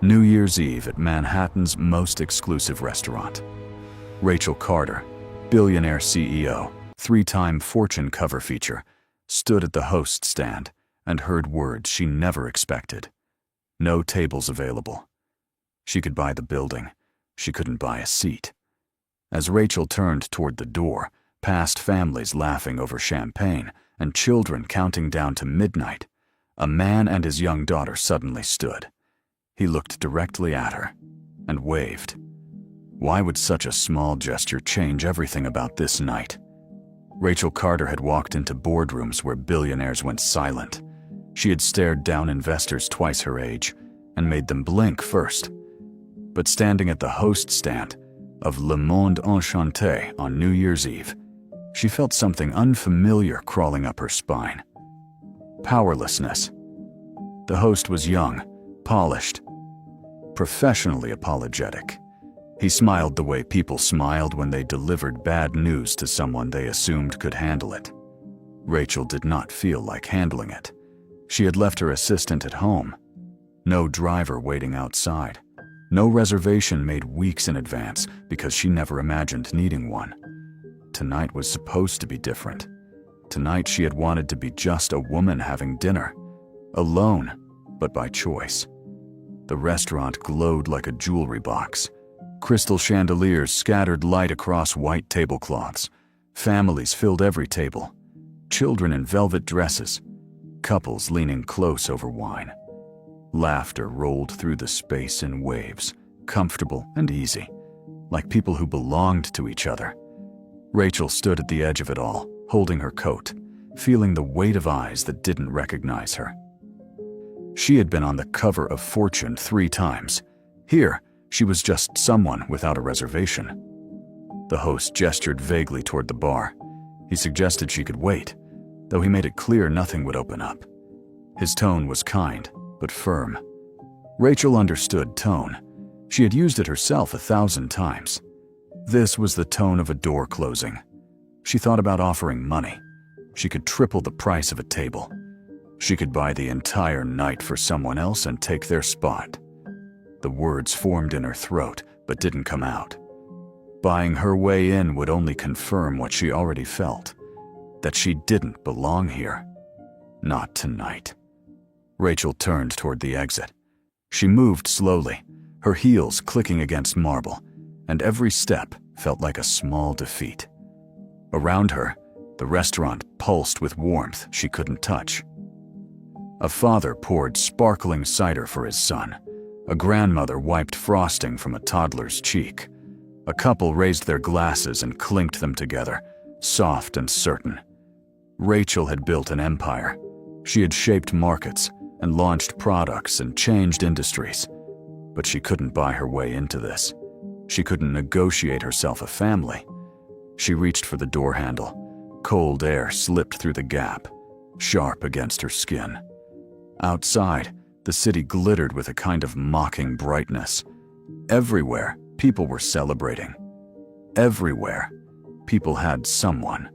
New Year's Eve at Manhattan's most exclusive restaurant. Rachel Carter, billionaire CEO, three-time Fortune cover feature, stood at the host stand and heard words she never expected. No tables available. She could buy the building. She couldn't buy a seat. As Rachel turned toward the door, past families laughing over champagne and children counting down to midnight, a man and his young daughter suddenly stood. He looked directly at her and waved. Why would such a small gesture change everything about this night? Rachel Carter had walked into boardrooms where billionaires went silent. She had stared down investors twice her age and made them blink first. But standing at the host stand of Le Monde Enchanté on New Year's Eve, she felt something unfamiliar crawling up her spine. Powerlessness. The host was young, polished, professionally apologetic. He smiled the way people smiled when they delivered bad news to someone they assumed could handle it. Rachel did not feel like handling it. She had left her assistant at home. No driver waiting outside. No reservation made weeks in advance because she never imagined needing one. Tonight was supposed to be different. Tonight she had wanted to be just a woman having dinner. Alone, but by choice. The restaurant glowed like a jewelry box. Crystal chandeliers scattered light across white tablecloths. Families filled every table. Children in velvet dresses. Couples leaning close over wine. Laughter rolled through the space in waves, comfortable and easy, like people who belonged to each other. Rachel stood at the edge of it all, holding her coat, feeling the weight of eyes that didn't recognize her. She had been on the cover of Fortune 3 times. Here, she was just someone without a reservation. The host gestured vaguely toward the bar. He suggested she could wait, though he made it clear nothing would open up. His tone was kind, but firm. Rachel understood tone. She had used it herself 1,000 times. This was the tone of a door closing. She thought about offering money. She could triple the price of a table. She could buy the entire night for someone else and take their spot. The words formed in her throat, but didn't come out. Buying her way in would only confirm what she already felt, that she didn't belong here. Not tonight. Rachel turned toward the exit. She moved slowly, her heels clicking against marble, and every step felt like a small defeat. Around her, the restaurant pulsed with warmth she couldn't touch. A father poured sparkling cider for his son. A grandmother wiped frosting from a toddler's cheek. A couple raised their glasses and clinked them together, soft and certain. Rachel had built an empire. She had shaped markets and launched products and changed industries. But she couldn't buy her way into this. She couldn't negotiate herself a family. She reached for the door handle. Cold air slipped through the gap, sharp against her skin. Outside, the city glittered with a kind of mocking brightness. Everywhere, people were celebrating. Everywhere, people had someone.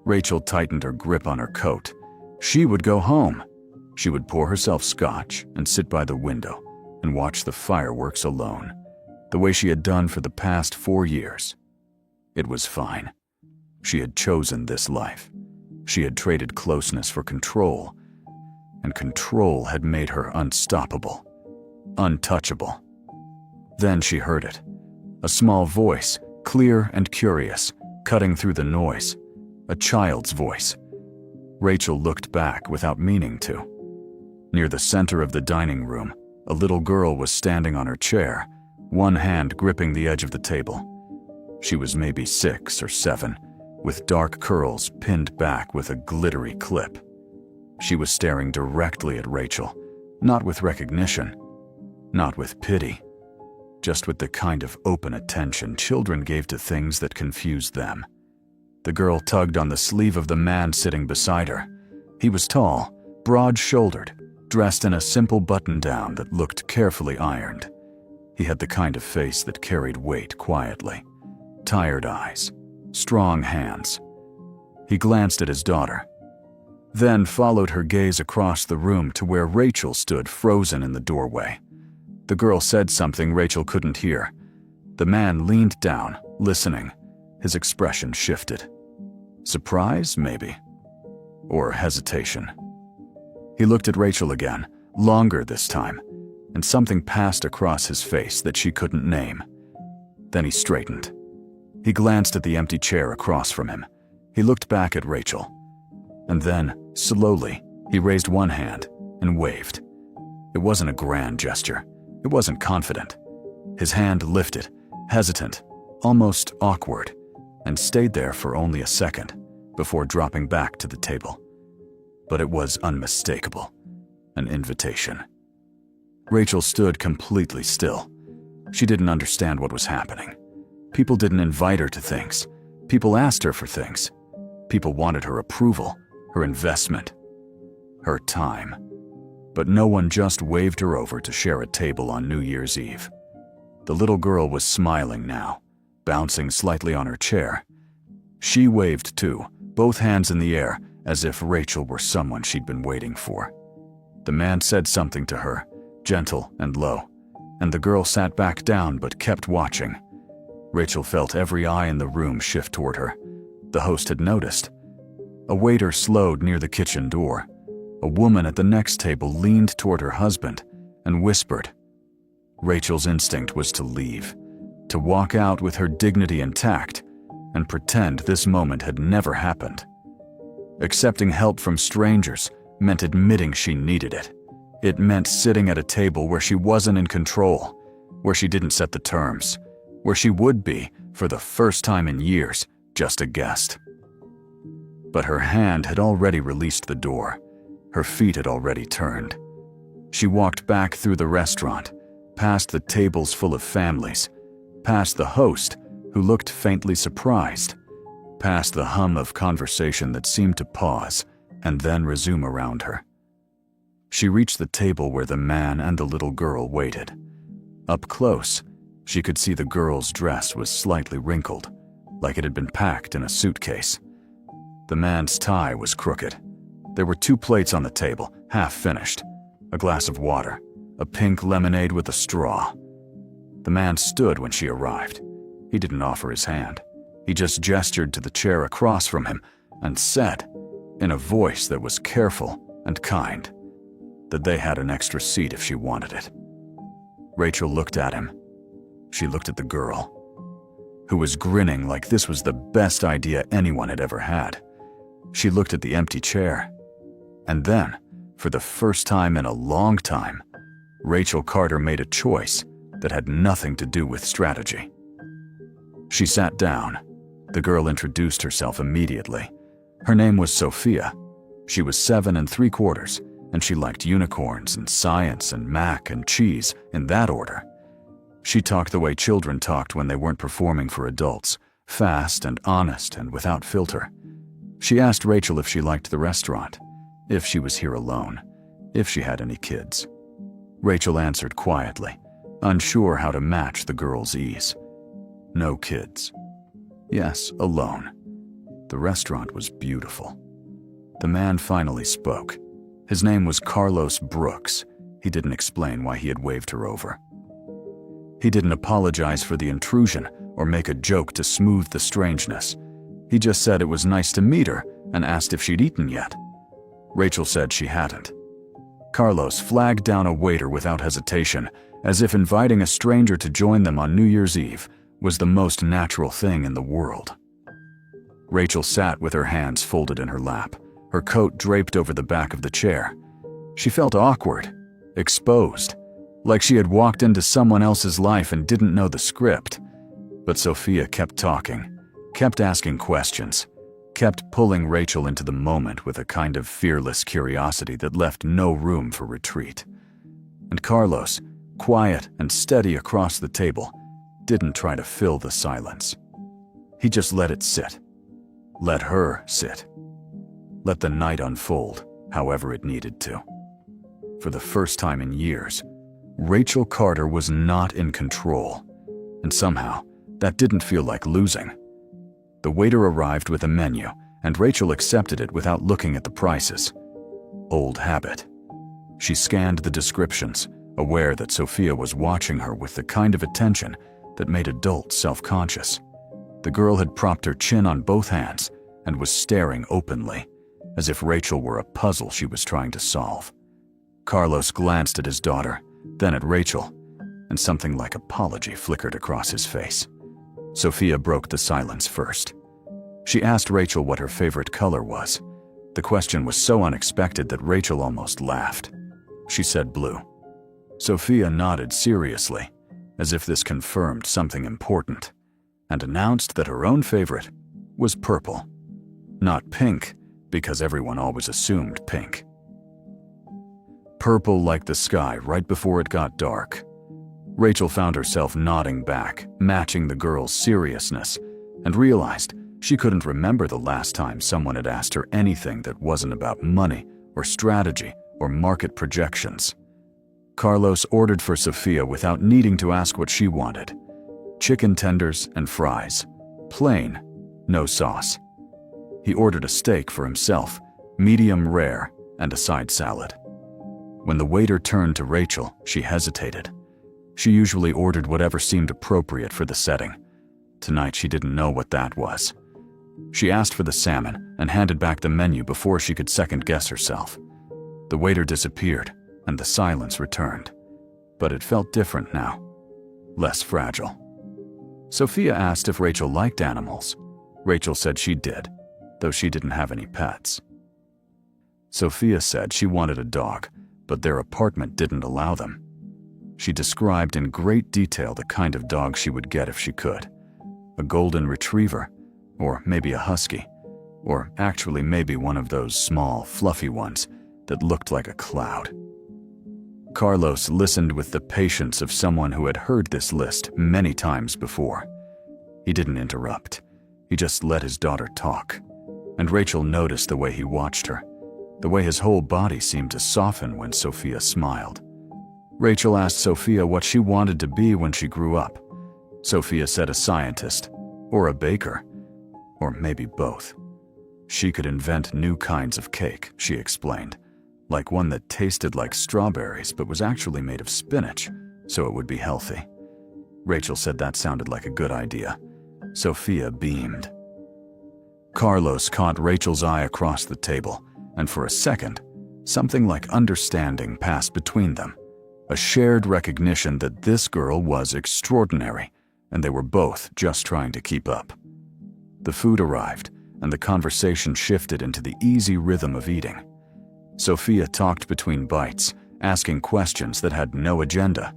Rachel tightened her grip on her coat. She would go home. She would pour herself scotch and sit by the window and watch the fireworks alone, the way she had done for the past 4 years. It was fine. She had chosen this life. She had traded closeness for control, and control had made her unstoppable, untouchable. Then she heard it. A small voice, clear and curious, cutting through the noise. A child's voice. Rachel looked back without meaning to. Near the center of the dining room, a little girl was standing on her chair, one hand gripping the edge of the table. She was maybe 6 or 7, with dark curls pinned back with a glittery clip. She was staring directly at Rachel, not with recognition, not with pity, just with the kind of open attention children gave to things that confused them. The girl tugged on the sleeve of the man sitting beside her. He was tall, broad-shouldered, dressed in a simple button-down that looked carefully ironed. He had the kind of face that carried weight quietly. Tired eyes, strong hands. He glanced at his daughter, then followed her gaze across the room to where Rachel stood frozen in the doorway. The girl said something Rachel couldn't hear. The man leaned down, listening. His expression shifted. Surprise, maybe? Or hesitation. He looked at Rachel again, longer this time, and something passed across his face that she couldn't name. Then he straightened. He glanced at the empty chair across from him. He looked back at Rachel. And then, slowly, he raised one hand and waved. It wasn't a grand gesture. It wasn't confident. His hand lifted, hesitant, almost awkward, and stayed there for only a second before dropping back to the table. But it was unmistakable. An invitation. Rachel stood completely still. She didn't understand what was happening. People didn't invite her to things. People asked her for things. People wanted her approval, her investment, her time. But no one just waved her over to share a table on New Year's Eve. The little girl was smiling now, bouncing slightly on her chair. She waved too, both hands in the air, as if Rachel were someone she'd been waiting for. The man said something to her, gentle and low, and the girl sat back down but kept watching. Rachel felt every eye in the room shift toward her. The host had noticed. A waiter slowed near the kitchen door. A woman at the next table leaned toward her husband and whispered. Rachel's instinct was to leave, to walk out with her dignity intact and pretend this moment had never happened. Accepting help from strangers meant admitting she needed it. It meant sitting at a table where she wasn't in control, where she didn't set the terms, where she would be, for the first time in years, just a guest. But her hand had already released the door. Her feet had already turned. She walked back through the restaurant, past the tables full of families, past the host, who looked faintly surprised, past the hum of conversation that seemed to pause and then resume around her. She reached the table where the man and the little girl waited. Up close, she could see the girl's dress was slightly wrinkled, like it had been packed in a suitcase. The man's tie was crooked. There were 2 plates on the table, half finished, a glass of water, a pink lemonade with a straw. The man stood when she arrived. He didn't offer his hand. He just gestured to the chair across from him and said, in a voice that was careful and kind, that they had an extra seat if she wanted it. Rachel looked at him. She looked at the girl, who was grinning like this was the best idea anyone had ever had. She looked at the empty chair. And then, for the first time in a long time, Rachel Carter made a choice that had nothing to do with strategy. She sat down. The girl introduced herself immediately. Her name was Sophia. She was 7 3/4, and she liked unicorns and science and mac and cheese in that order. She talked the way children talked when they weren't performing for adults, fast and honest and without filter. She asked Rachel if she liked the restaurant, if she was here alone, if she had any kids. Rachel answered quietly, unsure how to match the girl's ease. No kids. Yes, alone. The restaurant was beautiful. The man finally spoke. His name was Carlos Brooks. He didn't explain why he had waved her over. He didn't apologize for the intrusion or make a joke to smooth the strangeness. He just said it was nice to meet her and asked if she'd eaten yet. Rachel said she hadn't. Carlos flagged down a waiter without hesitation, as if inviting a stranger to join them on New Year's Eve was the most natural thing in the world. Rachel sat with her hands folded in her lap, her coat draped over the back of the chair. She felt awkward, exposed, like she had walked into someone else's life and didn't know the script. But Sophia kept talking, kept asking questions, kept pulling Rachel into the moment with a kind of fearless curiosity that left no room for retreat. And Carlos, quiet and steady across the table, didn't try to fill the silence. He just let it sit. Let her sit. Let the night unfold however it needed to. For the first time in years, Rachel Carter was not in control, and somehow that didn't feel like losing. The waiter arrived with a menu, and Rachel accepted it without looking at the prices. Old habit. She scanned the descriptions, aware that Sophia was watching her with the kind of attention that made adults self-conscious. The girl had propped her chin on both hands and was staring openly, as if Rachel were a puzzle she was trying to solve. Carlos glanced at his daughter, then at Rachel, and something like apology flickered across his face. Sophia broke the silence first. She asked Rachel what her favorite color was. The question was so unexpected that Rachel almost laughed. She said blue. Sophia nodded seriously, as if this confirmed something important, and announced that her own favorite was purple. Not pink, because everyone always assumed pink. Purple like the sky right before it got dark. Rachel found herself nodding back, matching the girl's seriousness, and realized she couldn't remember the last time someone had asked her anything that wasn't about money or strategy or market projections. Carlos ordered for Sophia without needing to ask what she wanted. Chicken tenders and fries. Plain, no sauce. He ordered a steak for himself, medium rare, and a side salad. When the waiter turned to Rachel, she hesitated. She usually ordered whatever seemed appropriate for the setting. Tonight she didn't know what that was. She asked for the salmon and handed back the menu before she could second-guess herself. The waiter disappeared, and the silence returned. But it felt different now, less fragile. Sophia asked if Rachel liked animals. Rachel said she did, though she didn't have any pets. Sophia said she wanted a dog, but their apartment didn't allow them. She described in great detail the kind of dog she would get if she could. A golden retriever, or maybe a husky, or actually maybe one of those small, fluffy ones that looked like a cloud. Carlos listened with the patience of someone who had heard this list many times before. He didn't interrupt. He just let his daughter talk. And Rachel noticed the way he watched her, the way his whole body seemed to soften when Sophia smiled. Rachel asked Sophia what she wanted to be when she grew up. Sophia said a scientist, or a baker, or maybe both. She could invent new kinds of cake, she explained, like one that tasted like strawberries but was actually made of spinach, so it would be healthy. Rachel said that sounded like a good idea. Sophia beamed. Carlos caught Rachel's eye across the table, and for a second, something like understanding passed between them. A shared recognition that this girl was extraordinary, and they were both just trying to keep up. The food arrived, and the conversation shifted into the easy rhythm of eating. Sophia talked between bites, asking questions that had no agenda.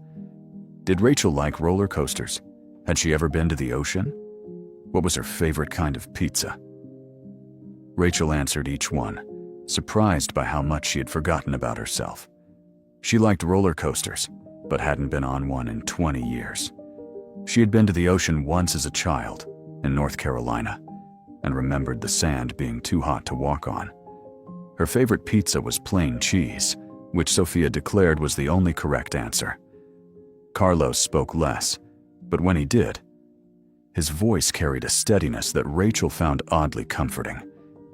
Did Rachel like roller coasters? Had she ever been to the ocean? What was her favorite kind of pizza? Rachel answered each one, surprised by how much she had forgotten about herself. She liked roller coasters, but hadn't been on one in 20 years. She had been to the ocean once as a child, in North Carolina, and remembered the sand being too hot to walk on. Her favorite pizza was plain cheese, which Sophia declared was the only correct answer. Carlos spoke less, but when he did, his voice carried a steadiness that Rachel found oddly comforting.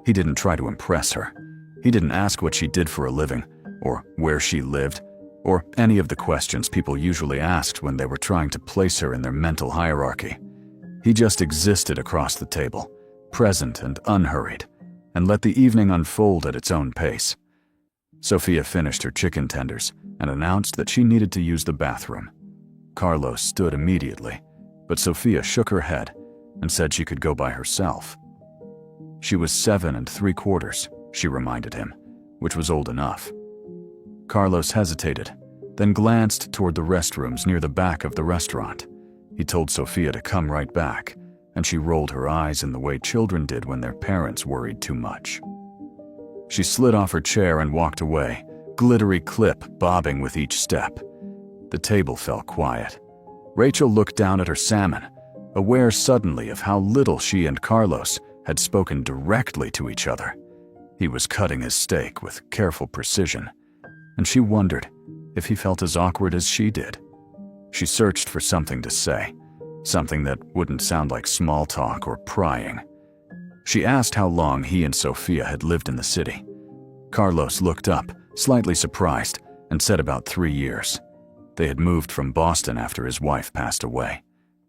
He didn't try to impress her. He didn't ask what she did for a living, or where she lived, or any of the questions people usually asked when they were trying to place her in their mental hierarchy. He just existed across the table, present and unhurried, and let the evening unfold at its own pace. Sophia finished her chicken tenders and announced that she needed to use the bathroom. Carlos stood immediately, but Sophia shook her head and said she could go by herself. She was 7 3/4, she reminded him, which was old enough. Carlos hesitated, then glanced toward the restrooms near the back of the restaurant. He told Sophia to come right back, and she rolled her eyes in the way children did when their parents worried too much. She slid off her chair and walked away, glittery clip bobbing with each step. The table fell quiet. Rachel looked down at her salmon, aware suddenly of how little she and Carlos had spoken directly to each other. He was cutting his steak with careful precision, and she wondered if he felt as awkward as she did. She searched for something to say, something that wouldn't sound like small talk or prying. She asked how long he and Sophia had lived in the city. Carlos looked up, slightly surprised, and said about 3 years. They had moved from Boston after his wife passed away.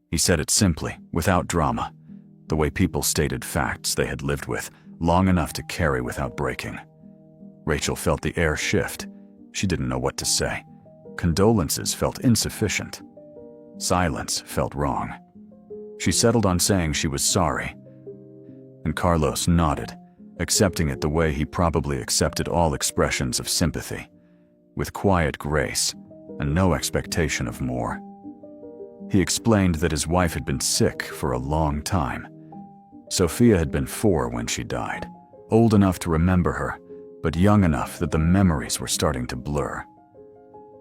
He said it simply, without drama, the way people stated facts they had lived with long enough to carry without breaking. Rachel felt the air shift. She didn't know what to say. Condolences felt insufficient. Silence felt wrong. She settled on saying she was sorry. And Carlos nodded, accepting it the way he probably accepted all expressions of sympathy, with quiet grace and no expectation of more. He explained that his wife had been sick for a long time. Sophia had been 4 when she died, old enough to remember her, but young enough that the memories were starting to blur.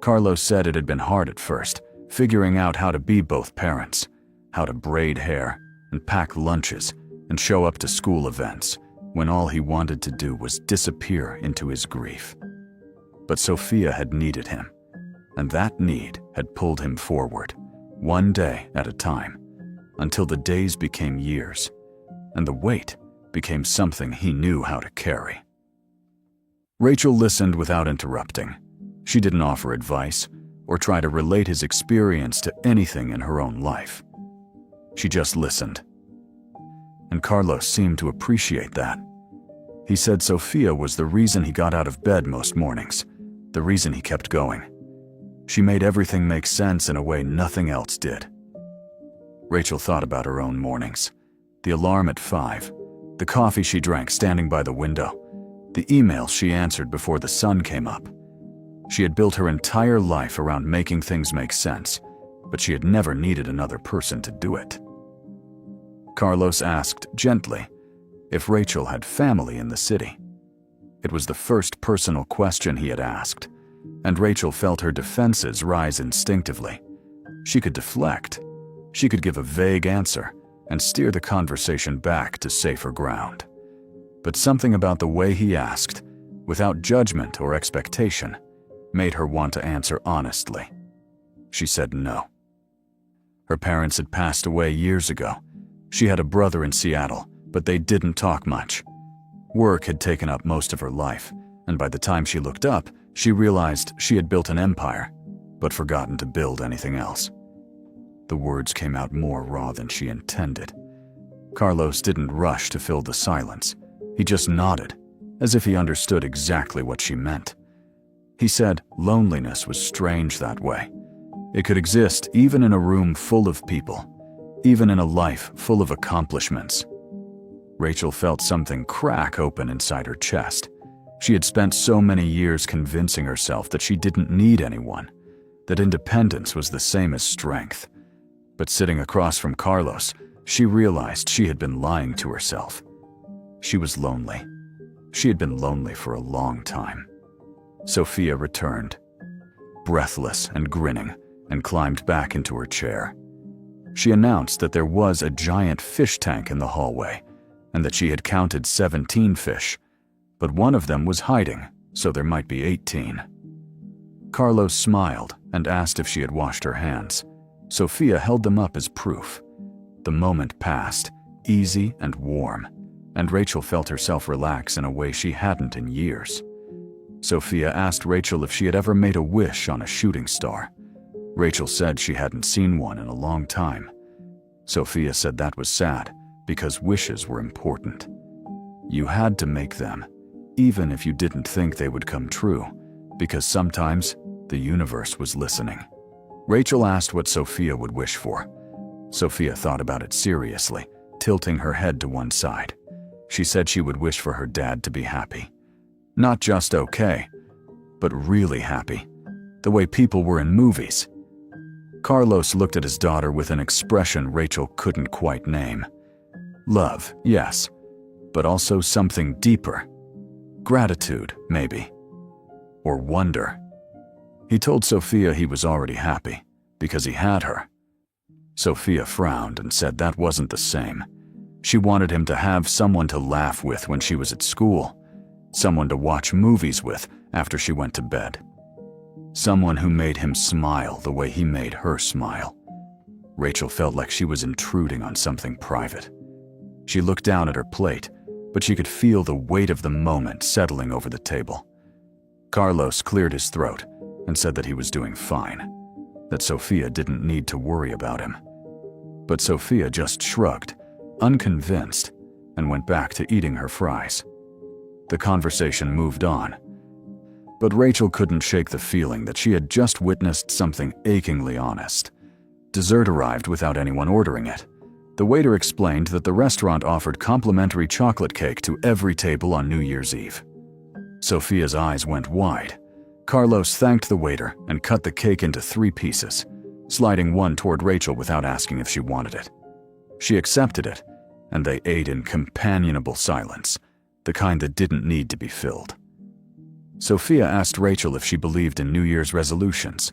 Carlos said it had been hard at first, figuring out how to be both parents, how to braid hair and pack lunches and show up to school events when all he wanted to do was disappear into his grief. But Sophia had needed him, and that need had pulled him forward, one day at a time, until the days became years, and the weight became something he knew how to carry. Rachel listened without interrupting. She didn't offer advice or try to relate his experience to anything in her own life. She just listened. And Carlos seemed to appreciate that. He said Sophia was the reason he got out of bed most mornings, the reason he kept going. She made everything make sense in a way nothing else did. Rachel thought about her own mornings. The alarm at 5, the coffee she drank standing by the window, the emails she answered before the sun came up. She had built her entire life around making things make sense, but she had never needed another person to do it. Carlos asked gently if Rachel had family in the city. It was the first personal question he had asked, and Rachel felt her defenses rise instinctively. She could deflect. She could give a vague answer and steer the conversation back to safer ground. But something about the way he asked, without judgment or expectation, made her want to answer honestly. She said no. Her parents had passed away years ago. She had a brother in Seattle, but they didn't talk much. Work had taken up most of her life, and by the time she looked up, she realized she had built an empire, but forgotten to build anything else. The words came out more raw than she intended. Carlos didn't rush to fill the silence. He just nodded, as if he understood exactly what she meant. He said loneliness was strange that way. It could exist even in a room full of people, even in a life full of accomplishments. Rachel felt something crack open inside her chest. She had spent so many years convincing herself that she didn't need anyone, that independence was the same as strength. But sitting across from Carlos, she realized she had been lying to herself. She was lonely. She had been lonely for a long time. Sophia returned, breathless and grinning, and climbed back into her chair. She announced that there was a giant fish tank in the hallway, and that she had counted 17 fish, but one of them was hiding, so there might be 18. Carlos smiled and asked if she had washed her hands. Sophia held them up as proof. The moment passed, easy and warm, and Rachel felt herself relax in a way she hadn't in years. Sophia asked Rachel if she had ever made a wish on a shooting star. Rachel said she hadn't seen one in a long time. Sophia said that was sad, because wishes were important. You had to make them, even if you didn't think they would come true, because sometimes the universe was listening. Rachel asked what Sophia would wish for. Sophia thought about it seriously, tilting her head to one side. She said she would wish for her dad to be happy. Not just okay, but really happy, the way people were in movies. Carlos looked at his daughter with an expression Rachel couldn't quite name. Love, yes, but also something deeper. Gratitude, maybe. Or wonder. He told Sophia he was already happy, because he had her. Sophia frowned and said that wasn't the same. She wanted him to have someone to laugh with when she was at school, someone to watch movies with after she went to bed, someone who made him smile the way he made her smile. Rachel felt like she was intruding on something private. She looked down at her plate, but she could feel the weight of the moment settling over the table. Carlos cleared his throat and said that he was doing fine. that Sophia didn't need to worry about him. But Sophia just shrugged, unconvinced, and went back to eating her fries. The conversation moved on. But Rachel couldn't shake the feeling that she had just witnessed something achingly honest. Dessert arrived without anyone ordering it. The waiter explained that the restaurant offered complimentary chocolate cake to every table on New Year's Eve. Sophia's eyes went wide. Carlos thanked the waiter and cut the cake into 3 pieces, sliding one toward Rachel without asking if she wanted it. She accepted it, and they ate in companionable silence, the kind that didn't need to be filled. Sophia asked Rachel if she believed in New Year's resolutions.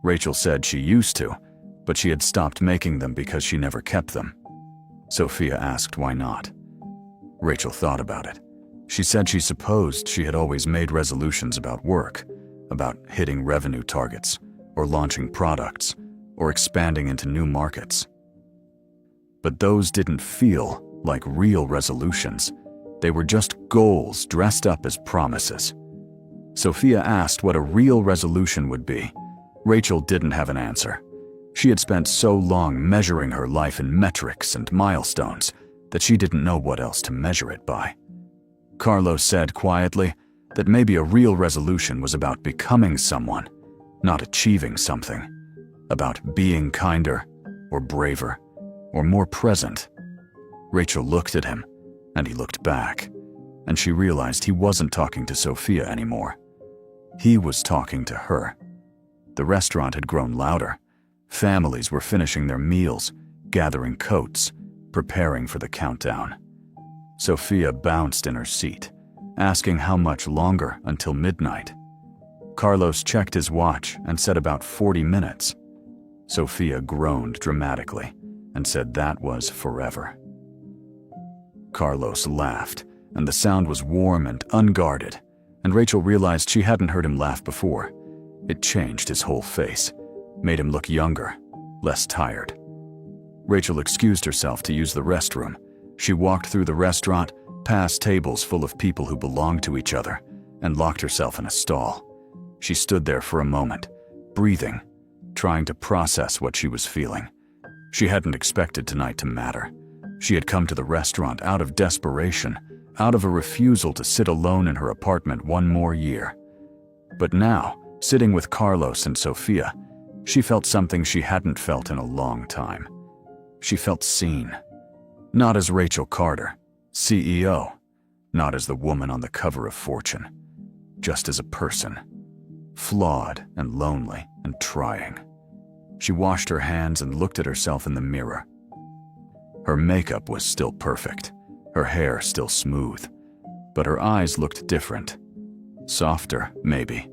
Rachel said she used to, but she had stopped making them because she never kept them. Sophia asked why not. Rachel thought about it. She said she supposed she had always made resolutions about work, about hitting revenue targets, or launching products, or expanding into new markets. But those didn't feel like real resolutions. They were just goals dressed up as promises. Sophia asked what a real resolution would be. Rachel didn't have an answer. She had spent so long measuring her life in metrics and milestones that she didn't know what else to measure it by. Carlos said quietly that maybe a real resolution was about becoming someone, not achieving something, about being kinder or braver or more present. Rachel looked at him, and he looked back, and she realized he wasn't talking to Sophia anymore. He was talking to her. The restaurant had grown louder. Families were finishing their meals, gathering coats, preparing for the countdown. Sophia bounced in her seat, asking how much longer until midnight. Carlos checked his watch and said about 40 minutes. Sophia groaned dramatically and said that was forever. Carlos laughed, and the sound was warm and unguarded, and Rachel realized she hadn't heard him laugh before. It changed his whole face, made him look younger, less tired. Rachel excused herself to use the restroom. She walked through the restaurant, past tables full of people who belonged to each other, and locked herself in a stall. She stood there for a moment, breathing, trying to process what she was feeling. She hadn't expected tonight to matter. She had come to the restaurant out of desperation, out of a refusal to sit alone in her apartment one more year. But now, sitting with Carlos and Sophia, she felt something she hadn't felt in a long time. She felt seen. Not as Rachel Carter, CEO, not as the woman on the cover of Fortune, just as a person, flawed and lonely and trying. She washed her hands and looked at herself in the mirror. Her makeup was still perfect, her hair still smooth, but her eyes looked different. Softer, maybe,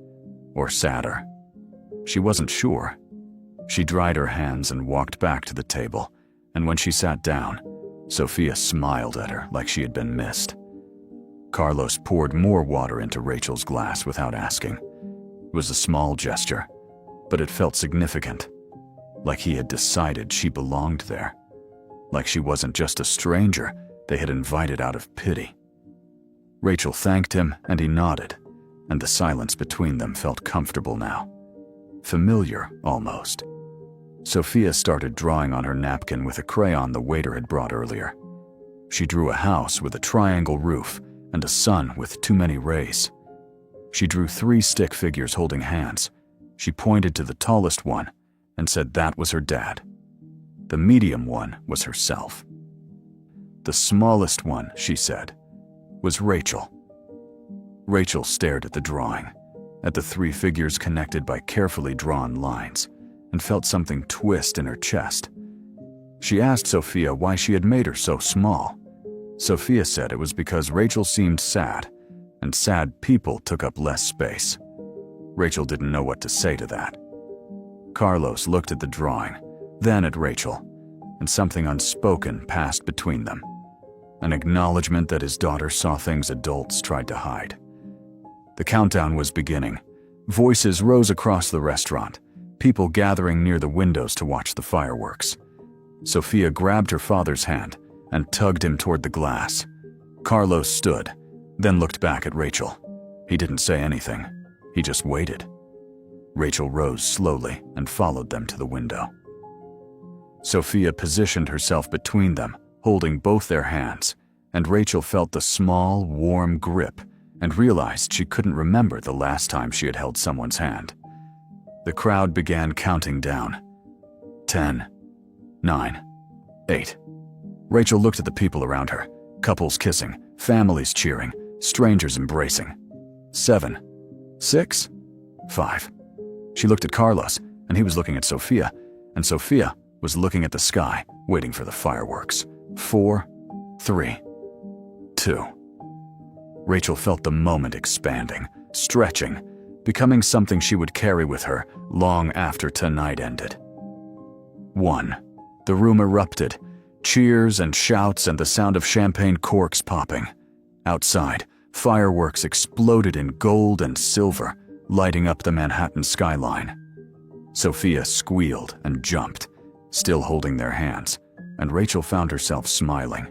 or sadder. She wasn't sure. She dried her hands and walked back to the table, and when she sat down, Sophia smiled at her like she had been missed. Carlos poured more water into Rachel's glass without asking. It was a small gesture, but it felt significant, like he had decided she belonged there, like she wasn't just a stranger they had invited out of pity. Rachel thanked him, and he nodded, and the silence between them felt comfortable now, familiar almost. Sophia started drawing on her napkin with a crayon the waiter had brought earlier. She drew a house with a triangle roof and a sun with too many rays. She drew 3 stick figures holding hands. She pointed to the tallest one and said that was her dad. The medium one was herself. The smallest one, she said, was Rachel. Rachel stared at the drawing, at the 3 figures connected by carefully drawn lines, and felt something twist in her chest. She asked Sophia why she had made her so small. Sophia said it was because Rachel seemed sad, and sad people took up less space. Rachel didn't know what to say to that. Carlos looked at the drawing, then at Rachel, and something unspoken passed between them. An acknowledgement that his daughter saw things adults tried to hide. The countdown was beginning. Voices rose across the restaurant, people gathering near the windows to watch the fireworks. Sophia grabbed her father's hand and tugged him toward the glass. Carlos stood, then looked back at Rachel. He didn't say anything. He just waited. Rachel rose slowly and followed them to the window. Sophia positioned herself between them, holding both their hands, and Rachel felt the small, warm grip and realized she couldn't remember the last time she had held someone's hand. The crowd began counting down. 10, 9, 8. Rachel looked at the people around her, couples kissing, families cheering, strangers embracing. 7, 6, 5. She looked at Carlos, and he was looking at Sophia, and Sophia was looking at the sky, waiting for the fireworks. 4, 3, 2. Rachel felt the moment expanding, stretching, becoming something she would carry with her long after tonight ended. 1. The room erupted. Cheers and shouts and the sound of champagne corks popping. Outside, fireworks exploded in gold and silver, lighting up the Manhattan skyline. Sophia squealed and jumped, still holding their hands, and Rachel found herself smiling.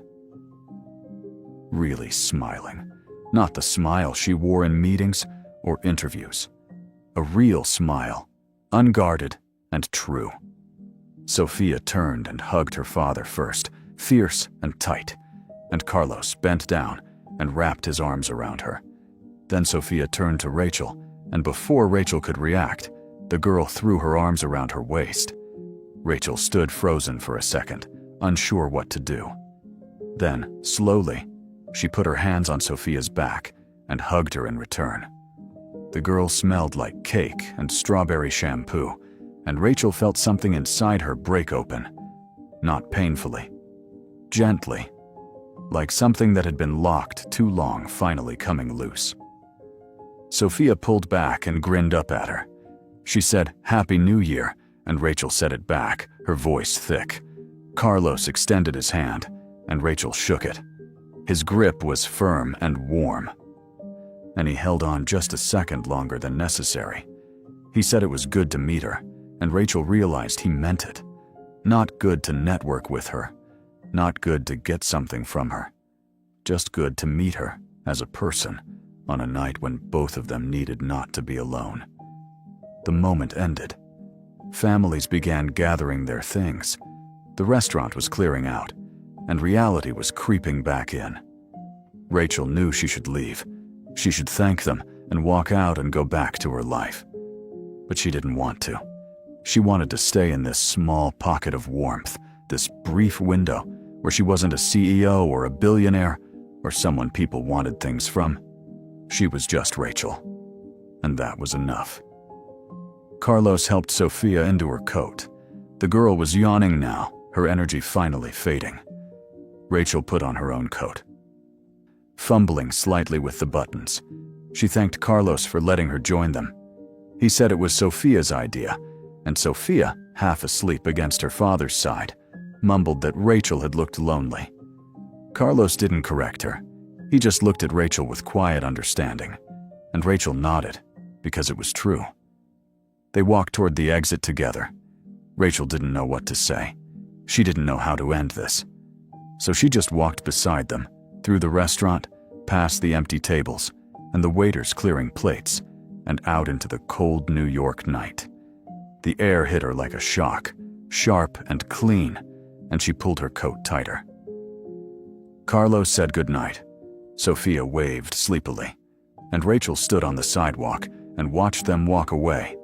Really smiling. Not the smile she wore in meetings or interviews. A real smile, unguarded and true. Sophia turned and hugged her father first, fierce and tight, and Carlos bent down and wrapped his arms around her. Then Sophia turned to Rachel, and before Rachel could react, the girl threw her arms around her waist. Rachel stood frozen for a second, unsure what to do. Then, slowly, she put her hands on Sophia's back and hugged her in return. The girl smelled like cake and strawberry shampoo, and Rachel felt something inside her break open. Not painfully, gently, like something that had been locked too long finally coming loose. Sophia pulled back and grinned up at her. She said, "Happy New Year," and Rachel said it back, her voice thick. Carlos extended his hand, and Rachel shook it. His grip was firm and warm, and he held on just a second longer than necessary. He said it was good to meet her, and Rachel realized he meant it. Not good to network with her, not good to get something from her, just good to meet her as a person on a night when both of them needed not to be alone. The moment ended. Families began gathering their things. The restaurant was clearing out, and reality was creeping back in. Rachel knew she should leave. She should thank them and walk out and go back to her life. But she didn't want to. She wanted to stay in this small pocket of warmth, this brief window where she wasn't a CEO or a billionaire or someone people wanted things from. She was just Rachel, and that was enough. Carlos helped Sophia into her coat. The girl was yawning now, her energy finally fading. Rachel put on her own coat. Fumbling slightly with the buttons, she thanked Carlos for letting her join them. He said it was Sophia's idea, and Sophia, half asleep against her father's side, mumbled that Rachel had looked lonely. Carlos didn't correct her. He just looked at Rachel with quiet understanding, and Rachel nodded, because it was true. They walked toward the exit together. Rachel didn't know what to say. She didn't know how to end this. So she just walked beside them, through the restaurant, past the empty tables, and the waiters clearing plates, and out into the cold New York night. The air hit her like a shock, sharp and clean, and she pulled her coat tighter. Carlos said goodnight. Sophia waved sleepily, and Rachel stood on the sidewalk and watched them walk away,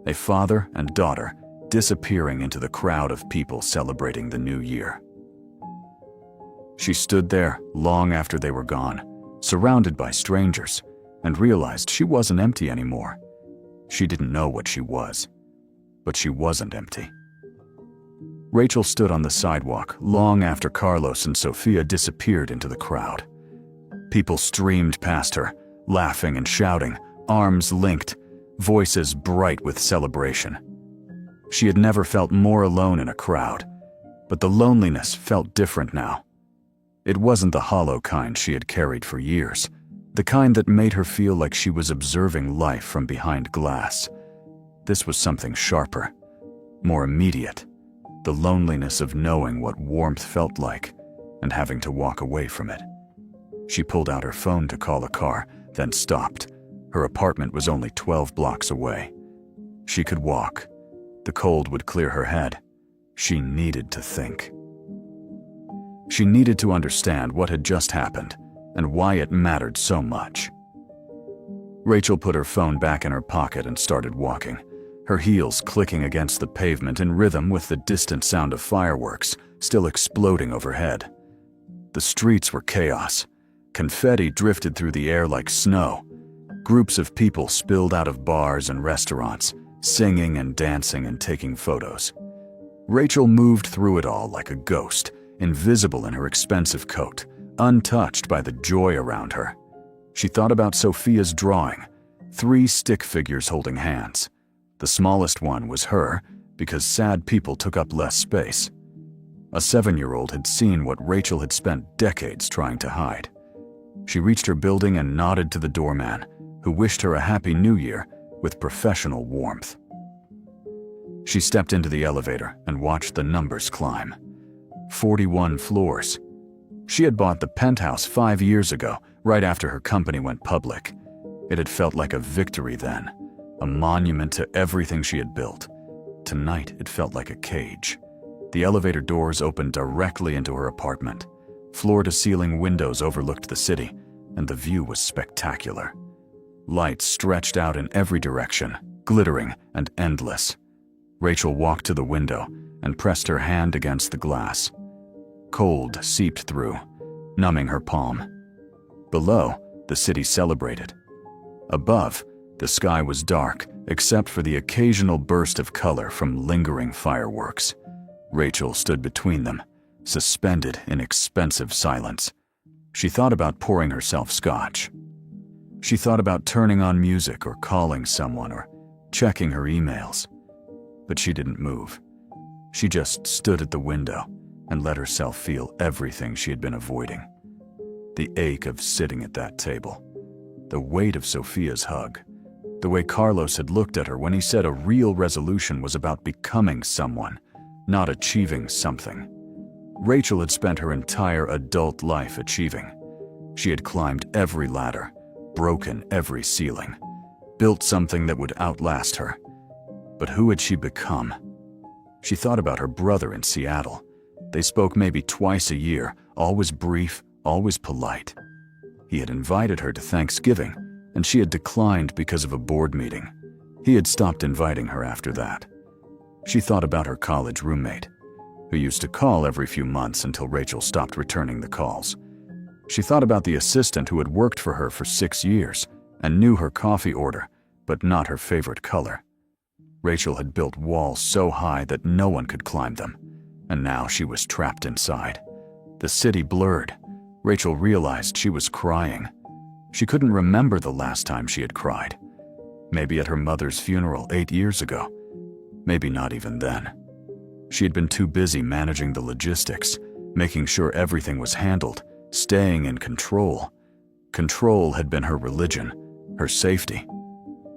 a father and daughter disappearing into the crowd of people celebrating the new year. She stood there long after they were gone, surrounded by strangers, and realized she wasn't empty anymore. She didn't know what she was, but she wasn't empty. Rachel stood on the sidewalk long after Carlos and Sophia disappeared into the crowd. People streamed past her, laughing and shouting, arms linked, voices bright with celebration. She had never felt more alone in a crowd, but the loneliness felt different now. It wasn't the hollow kind she had carried for years, the kind that made her feel like she was observing life from behind glass. This was something sharper, more immediate, the loneliness of knowing what warmth felt like and having to walk away from it. She pulled out her phone to call a car, then stopped. Her apartment was only 12 blocks away. She could walk. The cold would clear her head. She needed to think. She needed to understand what had just happened and why it mattered so much. Rachel put her phone back in her pocket and started walking, her heels clicking against the pavement in rhythm with the distant sound of fireworks still exploding overhead. The streets were chaos. Confetti drifted through the air like snow. Groups of people spilled out of bars and restaurants, singing and dancing and taking photos. Rachel moved through it all like a ghost, invisible in her expensive coat, untouched by the joy around her. She thought about Sophia's drawing, 3 stick figures holding hands. The smallest one was her, because sad people took up less space. A 7-year-old had seen what Rachel had spent decades trying to hide. She reached her building and nodded to the doorman, who wished her a happy new year with professional warmth. She stepped into the elevator and watched the numbers climb. 41 floors. She had bought the penthouse 5 years ago, right after her company went public. It had felt like a victory then, a monument to everything she had built. Tonight, it felt like a cage. The elevator doors opened directly into her apartment. Floor-to-ceiling windows overlooked the city, and the view was spectacular. Lights stretched out in every direction, glittering and endless. Rachel walked to the window and pressed her hand against the glass. Cold seeped through, numbing her palm. Below, the city celebrated. Above, the sky was dark, except for the occasional burst of color from lingering fireworks. Rachel stood between them, suspended in expensive silence. She thought about pouring herself scotch. She thought about turning on music or calling someone or checking her emails. But she didn't move. She just stood at the window and let herself feel everything she had been avoiding. The ache of sitting at that table. The weight of Sophia's hug. The way Carlos had looked at her when he said a real resolution was about becoming someone, not achieving something. Rachel had spent her entire adult life achieving. She had climbed every ladder, broken every ceiling, built something that would outlast her. But who had she become? She thought about her brother in Seattle. They spoke maybe twice a year, always brief, always polite. He had invited her to Thanksgiving, and she had declined because of a board meeting. He had stopped inviting her after that. She thought about her college roommate, who used to call every few months until Rachel stopped returning the calls. She thought about the assistant who had worked for her for 6 years and knew her coffee order, but not her favorite color. Rachel had built walls so high that no one could climb them, and now she was trapped inside. The city blurred. Rachel realized she was crying. She couldn't remember the last time she had cried. Maybe at her mother's funeral 8 years ago. Maybe not even then. She had been too busy managing the logistics, making sure everything was handled, staying in control. Control had been her religion, her safety.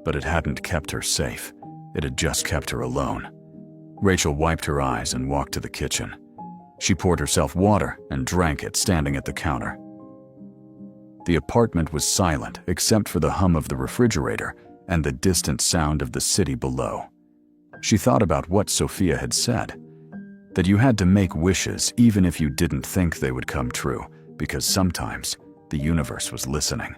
But it hadn't kept her safe. It had just kept her alone. Rachel wiped her eyes and walked to the kitchen. She poured herself water and drank it standing at the counter. The apartment was silent except for the hum of the refrigerator and the distant sound of the city below. She thought about what Sophia had said, that you had to make wishes even if you didn't think they would come true, because sometimes the universe was listening.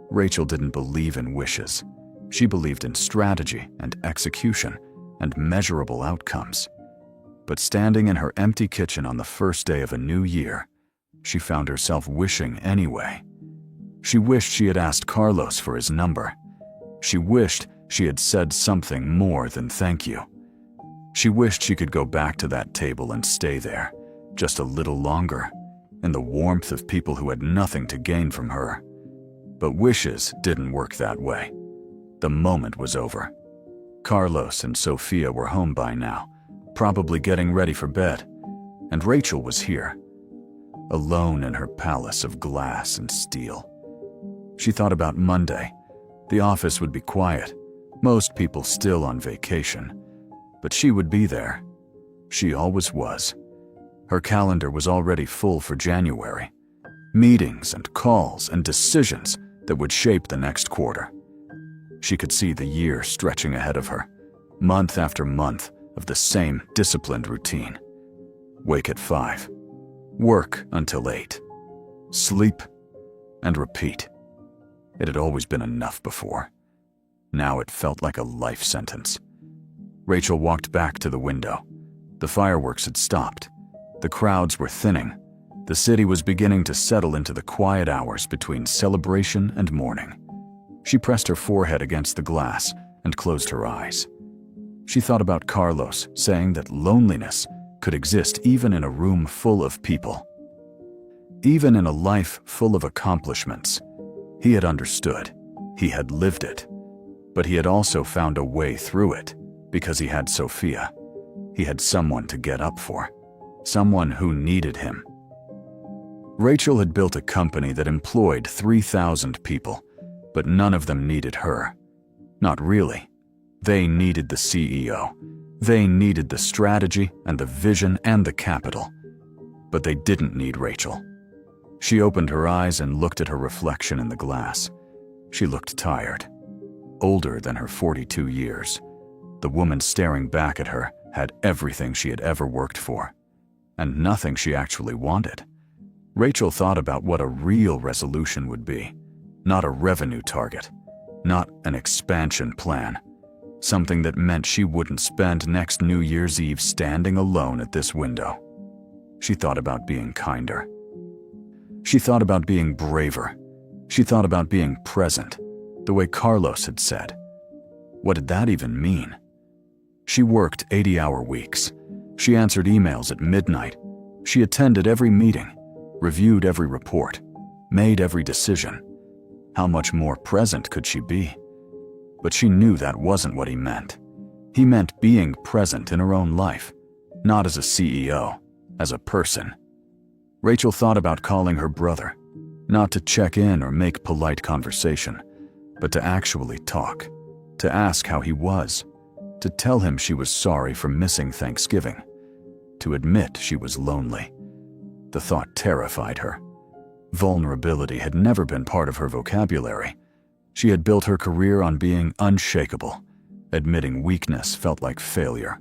Rachel didn't believe in wishes. She believed in strategy and execution and measurable outcomes. But standing in her empty kitchen on the first day of a new year, she found herself wishing anyway. She wished she had asked Carlos for his number. She wished she had said something more than thank you. She wished she could go back to that table and stay there, just a little longer, in the warmth of people who had nothing to gain from her. But wishes didn't work that way. The moment was over. Carlos and Sophia were home by now, probably getting ready for bed, and Rachel was here, alone in her palace of glass and steel. She thought about Monday. The office would be quiet, most people still on vacation, but she would be there. She always was. Her calendar was already full for January. Meetings and calls and decisions that would shape the next quarter. She could see the year stretching ahead of her, month after month of the same disciplined routine. Wake at 5, work until 8, sleep, and repeat. It had always been enough before. Now it felt like a life sentence. Rachel walked back to the window. The fireworks had stopped. The crowds were thinning. The city was beginning to settle into the quiet hours between celebration and mourning. She pressed her forehead against the glass and closed her eyes. She thought about Carlos saying that loneliness could exist even in a room full of people. Even in a life full of accomplishments. He had understood. He had lived it. But he had also found a way through it because he had Sophia. He had someone to get up for. Someone who needed him. Rachel had built a company that employed 3,000 people, but none of them needed her. Not really. They needed the CEO. They needed the strategy and the vision and the capital. But they didn't need Rachel. She opened her eyes and looked at her reflection in the glass. She looked tired. Older than her 42 years. The woman staring back at her had everything she had ever worked for, and nothing she actually wanted. Rachel thought about what a real resolution would be. Not a revenue target. Not an expansion plan. Something that meant she wouldn't spend next New Year's Eve standing alone at this window. She thought about being kinder. She thought about being braver. She thought about being present, the way Carlos had said. What did that even mean? She worked 80-hour weeks. She answered emails at midnight. She attended every meeting, reviewed every report, made every decision. How much more present could she be? But she knew that wasn't what he meant. He meant being present in her own life, not as a CEO, as a person. Rachel thought about calling her brother, not to check in or make polite conversation, but to actually talk, to ask how he was, to tell him she was sorry for missing Thanksgiving, to admit she was lonely. The thought terrified her. Vulnerability had never been part of her vocabulary. She had built her career on being unshakable. Admitting weakness felt like failure.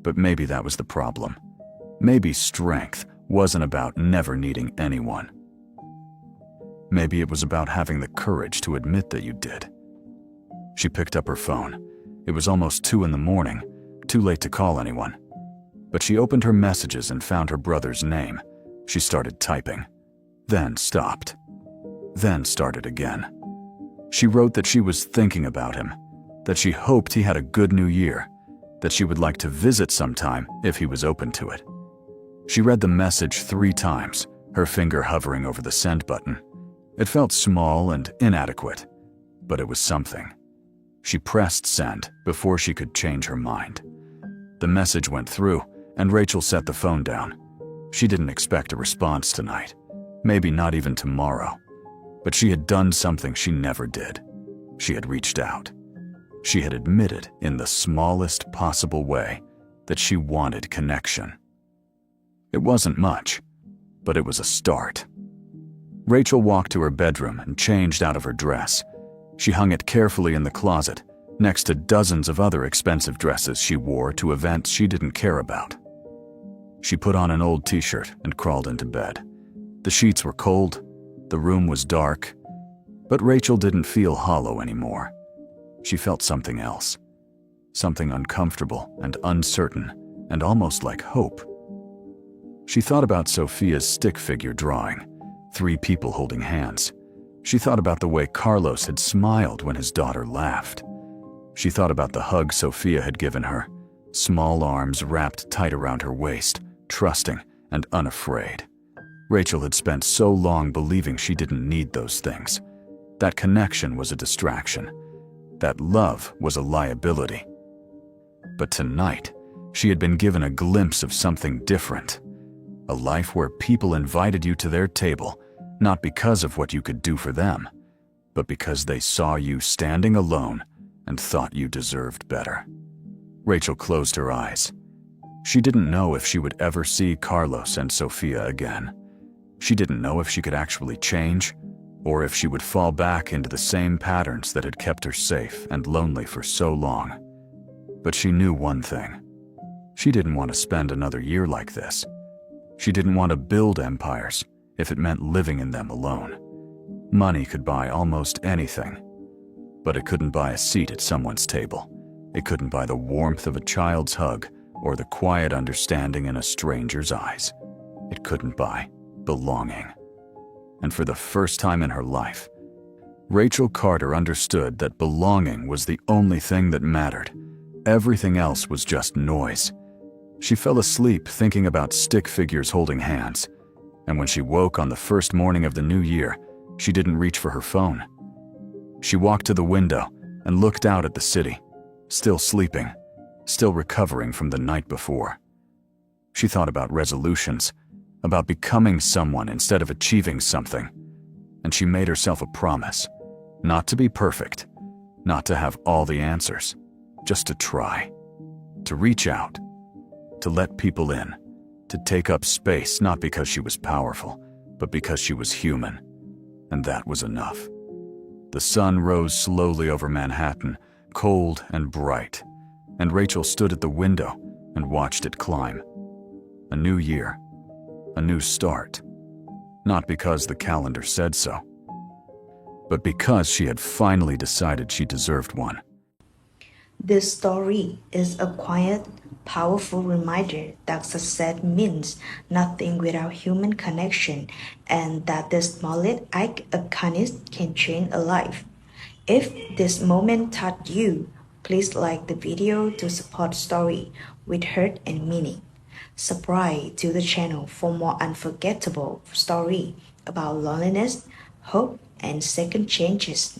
But maybe that was the problem. Maybe strength wasn't about never needing anyone. Maybe it was about having the courage to admit that you did. She picked up her phone. It was almost 2 a.m, too late to call anyone. But she opened her messages and found her brother's name. She started typing, then stopped, then started again. She wrote that she was thinking about him, that she hoped he had a good new year, that she would like to visit sometime if he was open to it. She read the message 3 times, her finger hovering over the send button. It felt small and inadequate, but it was something. She pressed send before she could change her mind. The message went through, and Rachel set the phone down. She didn't expect a response tonight, maybe not even tomorrow. But she had done something she never did. She had reached out. She had admitted in the smallest possible way that she wanted connection. It wasn't much, but it was a start. Rachel walked to her bedroom and changed out of her dress. She hung it carefully in the closet, next to dozens of other expensive dresses she wore to events she didn't care about. She put on an old t-shirt and crawled into bed. The sheets were cold. The room was dark, but Rachel didn't feel hollow anymore. She felt something else, something uncomfortable and uncertain and almost like hope. She thought about Sophia's stick figure drawing, 3 people holding hands. She thought about the way Carlos had smiled when his daughter laughed. She thought about the hug Sophia had given her, small arms wrapped tight around her waist, trusting and unafraid. Rachel had spent so long believing she didn't need those things. That connection was a distraction. That love was a liability. But tonight, she had been given a glimpse of something different. A life where people invited you to their table, not because of what you could do for them, but because they saw you standing alone and thought you deserved better. Rachel closed her eyes. She didn't know if she would ever see Carlos and Sophia again. She didn't know if she could actually change or if she would fall back into the same patterns that had kept her safe and lonely for so long. But she knew one thing. She didn't want to spend another year like this. She didn't want to build empires if it meant living in them alone. Money could buy almost anything, but it couldn't buy a seat at someone's table. It couldn't buy the warmth of a child's hug or the quiet understanding in a stranger's eyes. It couldn't buy belonging. And for the first time in her life, Rachel Carter understood that belonging was the only thing that mattered. Everything else was just noise. She fell asleep thinking about stick figures holding hands, and when she woke on the first morning of the new year, she didn't reach for her phone. She walked to the window and looked out at the city, still sleeping, still recovering from the night before. She thought about resolutions, about becoming someone instead of achieving something, and she made herself a promise, not to be perfect, not to have all the answers, just to try, to reach out, to let people in, to take up space not because she was powerful, but because she was human, and that was enough. The sun rose slowly over Manhattan, cold and bright, and Rachel stood at the window and watched it climb. A new year, a new start, not because the calendar said so, but because she had finally decided she deserved one. This story is a quiet, powerful reminder that success means nothing without human connection, and that the smallest act of kindness can change a life. If this moment touched you, please like the video to support story with heart and meaning. Subscribe to the channel for more unforgettable story about loneliness, hope, and second chances.